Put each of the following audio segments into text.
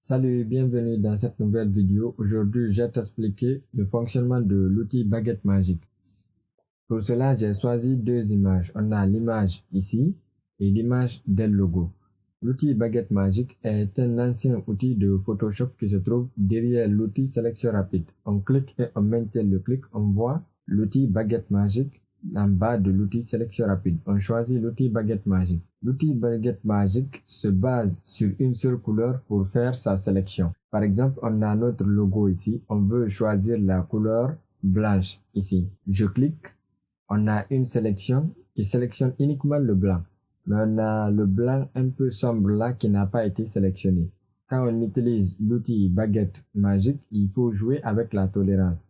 Salut et bienvenue dans cette nouvelle vidéo. Aujourd'hui, je vais t'expliquer le fonctionnement de l'outil baguette magique. Pour cela, j'ai choisi deux images. On a l'image ici et l'image del logo. L'outil baguette magique est un ancien outil de Photoshop qui se trouve derrière l'outil sélection rapide. On clique et on maintient le clic, on voit l'outil baguette magique en bas de l'outil sélection rapide. On choisit l'outil baguette magique. L'outil baguette magique se base sur une seule couleur pour faire sa sélection. Par exemple, on a notre logo ici. On veut choisir la couleur blanche ici. Je clique. On a une sélection qui sélectionne uniquement le blanc. Mais on a le blanc un peu sombre là qui n'a pas été sélectionné. Quand on utilise l'outil baguette magique, il faut jouer avec la tolérance.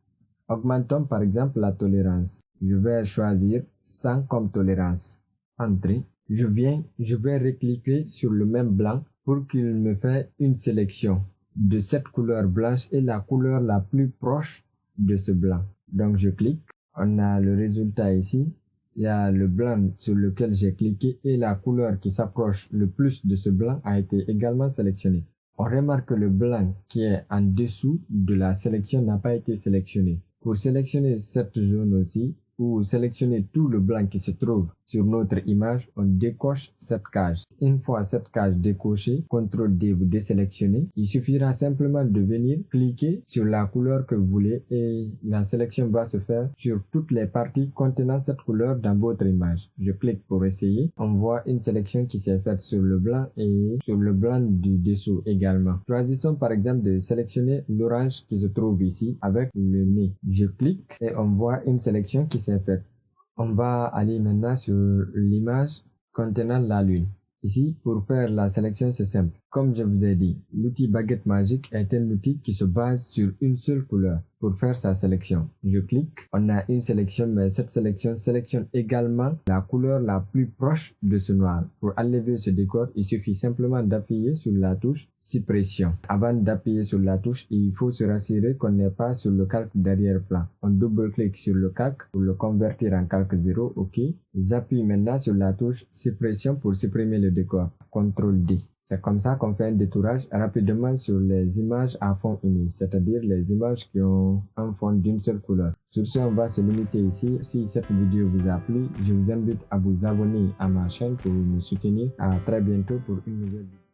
Augmentons par exemple la tolérance. Je vais choisir 100 comme tolérance. Entrée. Je vais recliquer sur le même blanc pour qu'il me fasse une sélection de cette couleur blanche et la couleur la plus proche de ce blanc. Donc je clique. On a le résultat ici. Il y a le blanc sur lequel j'ai cliqué et la couleur qui s'approche le plus de ce blanc a été également sélectionnée. On remarque que le blanc qui est en dessous de la sélection n'a pas été sélectionné. Pour sélectionner cette zone aussi, ou sélectionner tout le blanc qui se trouve sur notre image, on décoche cette case. Une fois cette case décochée, CTRL D vous désélectionnez. Il suffira simplement de venir cliquer sur la couleur que vous voulez et la sélection va se faire sur toutes les parties contenant cette couleur dans votre image. Je clique pour essayer. On voit une sélection qui s'est faite sur le blanc et sur le blanc du dessous également. Choisissons par exemple de sélectionner l'orange qui se trouve ici avec le nez. Je clique et on voit une sélection qui s'est faite. On va aller maintenant sur l'image contenant la lune. Ici, pour faire la sélection, c'est simple. Comme je vous ai dit, l'outil baguette magique est un outil qui se base sur une seule couleur pour faire sa sélection. Je clique, on a une sélection, mais cette sélection sélectionne également la couleur la plus proche de ce noir. Pour enlever ce décor, il suffit simplement d'appuyer sur la touche suppression. Avant d'appuyer sur la touche, il faut se rassurer qu'on n'est pas sur le calque d'arrière-plan. On double-clique sur le calque pour le convertir en calque 0, ok. J'appuie maintenant sur la touche suppression pour supprimer le décor. CTRL D. C'est comme ça qu'on fait un détourage rapidement sur les images à fond uni, c'est-à-dire les images qui ont un fond d'une seule couleur. Sur ce, on va se limiter ici. Si cette vidéo vous a plu, je vous invite à vous abonner à ma chaîne pour me soutenir. À très bientôt pour une nouvelle vidéo.